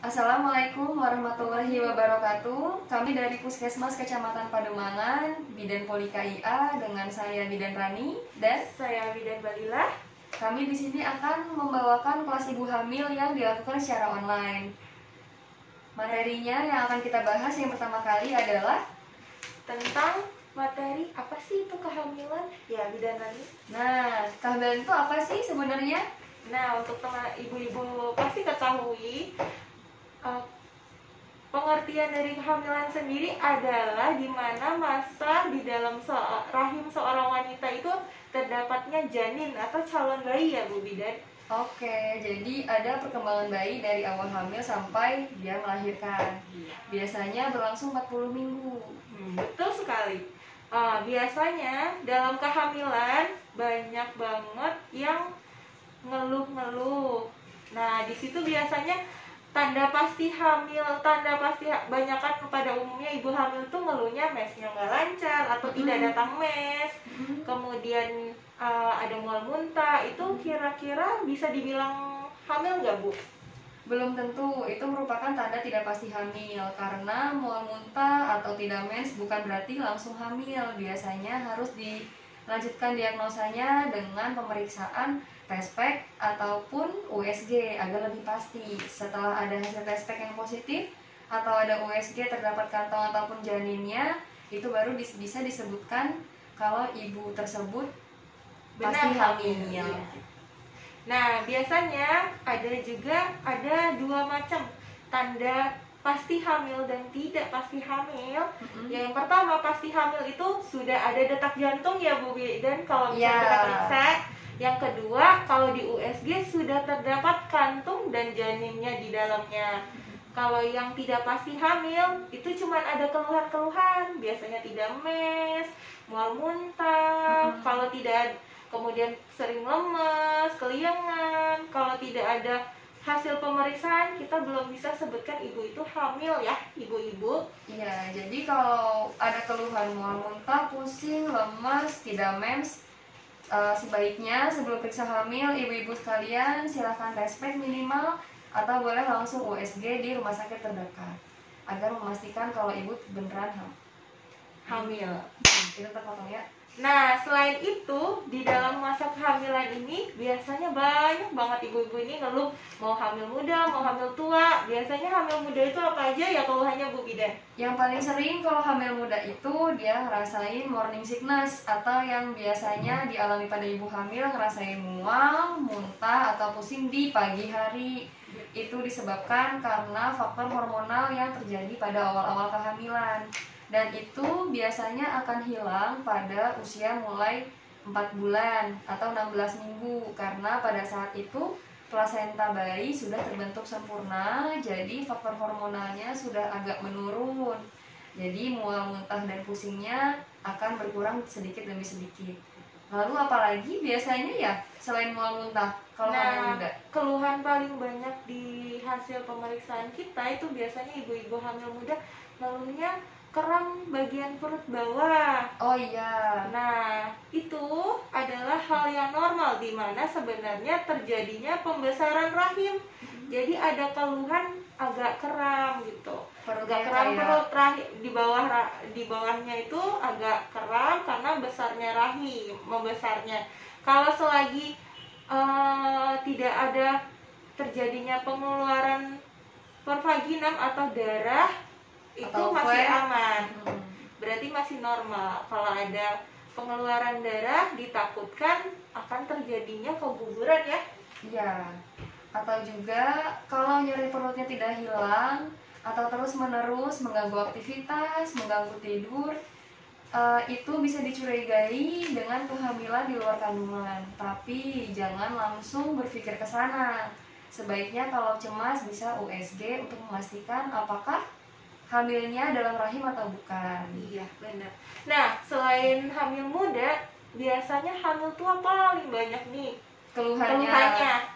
Assalamualaikum warahmatullahi wabarakatuh. Kami dari Puskesmas Kecamatan Pademangan, Bidan Poli KIA dengan saya Bidan Rani dan Saya Bidan Balila. kami di sini akan membawakan kelas ibu hamil yang dilakukan secara online. Materinya yang akan kita bahas yang pertama kali adalah Tentang materi apa sih itu kehamilan? Ya, Bidan Rani. kehamilan itu apa sih sebenarnya? Nah, untuk teman ibu-ibu pasti ketahui pengertian dari kehamilan sendiri adalah di mana masa di dalam rahim seorang wanita itu terdapatnya janin atau calon bayi ya Bu Bidan. Oke, jadi ada perkembangan bayi dari awal hamil sampai dia melahirkan. Biasanya berlangsung 40 minggu. Betul sekali. Biasanya dalam kehamilan banyak banget yang ngeluh-ngeluh. Nah, di situ biasanya tanda pasti banyakan pada umumnya ibu hamil tuh ngeluhnya mesnya nggak lancar atau tidak datang mes. Kemudian ada mual muntah. Itu kira-kira bisa dibilang hamil nggak Bu? Belum tentu, itu merupakan tanda tidak pasti hamil. Karena mual muntah atau tidak mens bukan berarti langsung hamil. Biasanya harus dilanjutkan diagnosanya dengan pemeriksaan tespek ataupun USG agar lebih pasti. Setelah ada hasil tespek yang positif atau ada USG terdapat kantong ataupun janinnya, itu baru bisa disebutkan kalau ibu tersebut pasti hamil. Nah, biasanya ada dua macam tanda pasti hamil dan tidak pasti hamil. Yang pertama, pasti hamil itu sudah ada detak jantung ya Bu Bidan kalau misalnya kita periksa. Yang kedua, kalau di USG sudah terdapat kantung dan janinnya di dalamnya. Kalau yang tidak pasti hamil itu cuma ada keluhan-keluhan, biasanya tidak mes, mual muntah, kalau tidak kemudian sering lemes, keliengan. Kalau tidak ada hasil pemeriksaan, kita belum bisa sebutkan ibu itu hamil ya, ibu-ibu. Iya, jadi kalau ada keluhan mual muntah, pusing, lemas, tidak mens, sebaiknya sebelum periksa hamil, ibu-ibu sekalian silahkan tespek minimal atau boleh langsung USG di rumah sakit terdekat agar memastikan kalau ibu beneran hamil. Itu terpotong ya. Nah, selain itu, di dalam masa kehamilan ini biasanya banyak banget ibu-ibu ini ngeluh mau hamil muda, mau hamil tua. Biasanya hamil muda itu apa aja ya keluhannya Bu Bidan? Yang paling sering kalau hamil muda itu dia ngerasain morning sickness atau yang biasanya dialami pada ibu hamil ngerasain mual, muntah, atau pusing di pagi hari. Itu disebabkan karena faktor hormonal yang terjadi pada awal-awal kehamilan. Dan itu biasanya akan hilang pada usia mulai 4 bulan atau 16 minggu karena pada saat itu plasenta bayi sudah terbentuk sempurna, jadi faktor hormonalnya sudah agak menurun. Jadi mual muntah dan pusingnya akan berkurang sedikit demi sedikit. Lalu apalagi biasanya ya selain mual muntah kalau hamil muda? Keluhan paling banyak di hasil pemeriksaan kita itu biasanya ibu-ibu hamil muda ngeluhnya kram bagian perut bawah. Oh iya. Nah, itu adalah hal yang normal di mana sebenarnya terjadinya pembesaran rahim. Jadi ada keluhan agak kram gitu. Agak kram perut rahim di bawahnya itu agak kram karena besarnya rahim, membesarnya. Kalau selagi tidak ada terjadinya pengeluaran pervaginam atau darah, itu masih aman, berarti masih normal. Kalau ada pengeluaran darah ditakutkan akan terjadinya keguguran ya. Iya. Atau juga kalau nyeri perutnya tidak hilang atau terus menerus mengganggu aktivitas, mengganggu tidur, itu bisa dicurigai dengan kehamilan di luar kandungan. Tapi jangan langsung berpikir ke sana. Sebaiknya kalau cemas bisa USG untuk memastikan apakah hamilnya dalam rahim atau bukan. Iya, benar. Nah, selain hamil muda, biasanya hamil tua paling banyak nih keluhannya.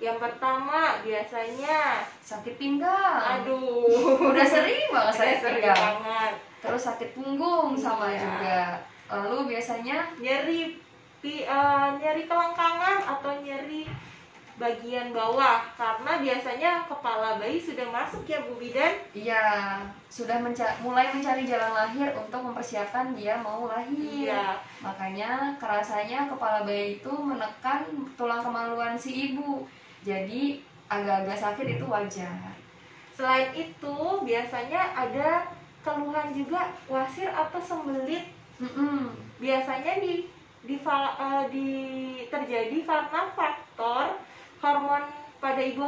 Yang pertama biasanya sakit pinggang. Aduh, udah sering banget sakit pinggang. Terus sakit punggung sama juga. Lalu biasanya nyeri kelangkangan atau nyeri bagian bawah, karena biasanya kepala bayi sudah masuk ya Bu Bidan. Iya, sudah mulai mencari jalan lahir untuk mempersiapkan dia mau lahir. Iya. Makanya kerasanya kepala bayi itu menekan tulang kemaluan si ibu. Jadi agak-agak sakit itu wajar. Selain itu biasanya ada keluhan juga wasir atau sembelit. Biasanya terjadi karena faktor hormon pada ibu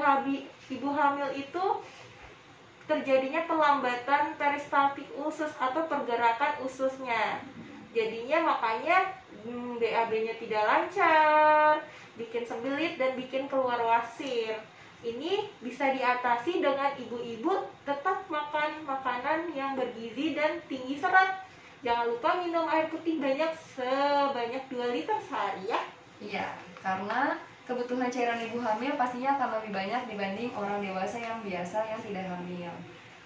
hamil itu terjadinya pelambatan peristaltik usus atau pergerakan ususnya. Jadinya makanya BAB-nya tidak lancar, bikin sembelit dan bikin keluar wasir. Ini bisa diatasi dengan ibu-ibu tetap makan makanan yang bergizi dan tinggi serat. Jangan lupa minum air putih banyak, sebanyak 2 liter sehari ya. Iya, karena kebutuhan cairan ibu hamil pastinya akan lebih banyak dibanding orang dewasa yang biasa yang tidak hamil.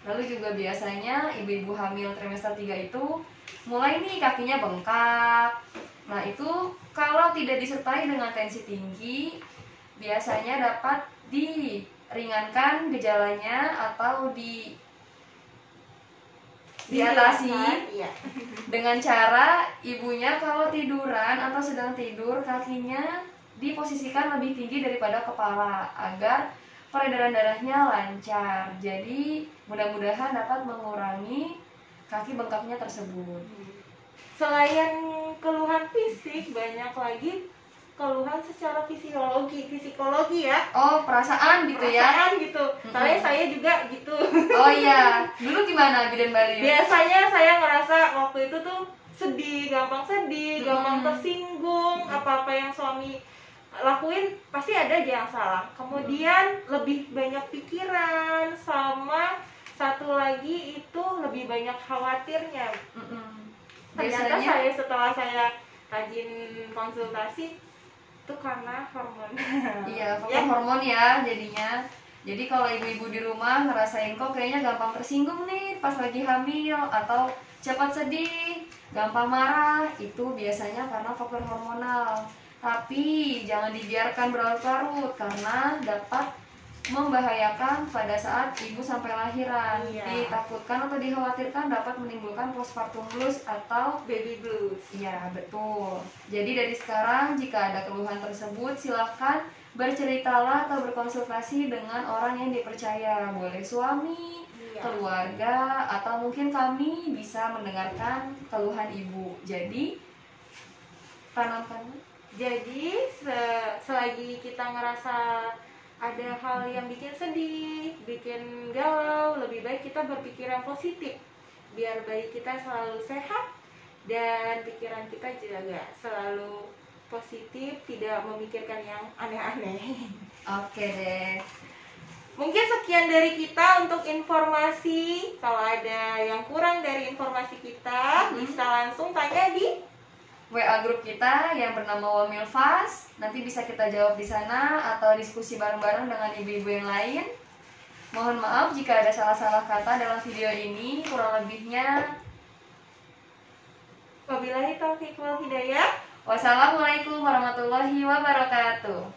Lalu juga biasanya ibu-ibu hamil trimester 3 itu mulai nih kakinya bengkak. Nah itu kalau tidak disertai dengan tensi tinggi, biasanya dapat diringankan gejalanya atau diatasi dengan cara ibunya kalau tiduran atau sedang tidur kakinya diposisikan lebih tinggi daripada kepala agar peredaran darahnya lancar. Jadi mudah-mudahan dapat mengurangi kaki bengkaknya tersebut. Selain keluhan fisik, banyak lagi keluhan secara psikologi ya. Oh, perasaan gitu ya. Perasaan gitu. Soalnya saya juga gitu. Oh iya, dulu gimana Bidan Bali? Biasanya saya ngerasa waktu itu tuh gampang sedih, gampang tersinggung, apa-apa yang suami lakuin pasti ada aja yang salah. Kemudian lebih banyak pikiran, sama satu lagi itu lebih banyak khawatirnya. Ternyata setelah saya rajin konsultasi itu karena hormon. Iya, faktor hormon ya jadinya. Jadi kalau ibu-ibu di rumah ngerasain kok kayaknya gampang tersinggung nih pas lagi hamil atau cepat sedih, gampang marah, itu biasanya karena faktor hormonal. Tapi jangan dibiarkan berlarut-larut karena dapat membahayakan pada saat ibu sampai lahiran. Ditakutkan atau dikhawatirkan dapat menimbulkan postpartum blues atau baby blues. Iya, betul. Jadi dari sekarang jika ada keluhan tersebut silakan berceritalah atau berkonsultasi dengan orang yang dipercaya. Boleh suami, keluarga, atau mungkin kami bisa mendengarkan keluhan ibu. Jadi tanamkan. Jadi selagi kita ngerasa ada hal yang bikin sedih, bikin galau, lebih baik kita berpikiran positif biar bayi kita selalu sehat dan pikiran kita juga selalu positif, tidak memikirkan yang aneh-aneh. Oke deh. Mungkin sekian dari kita untuk informasi. Kalau ada yang kurang dari informasi kita, bisa langsung tanya di WA grup kita yang bernama Wamilfas. Nanti bisa kita jawab di sana atau diskusi bareng-bareng dengan ibu-ibu yang lain. Mohon maaf jika ada salah-salah kata dalam video ini, kurang lebihnya wabillahi taufiq wal hidayah. Wassalamualaikum warahmatullahi wabarakatuh.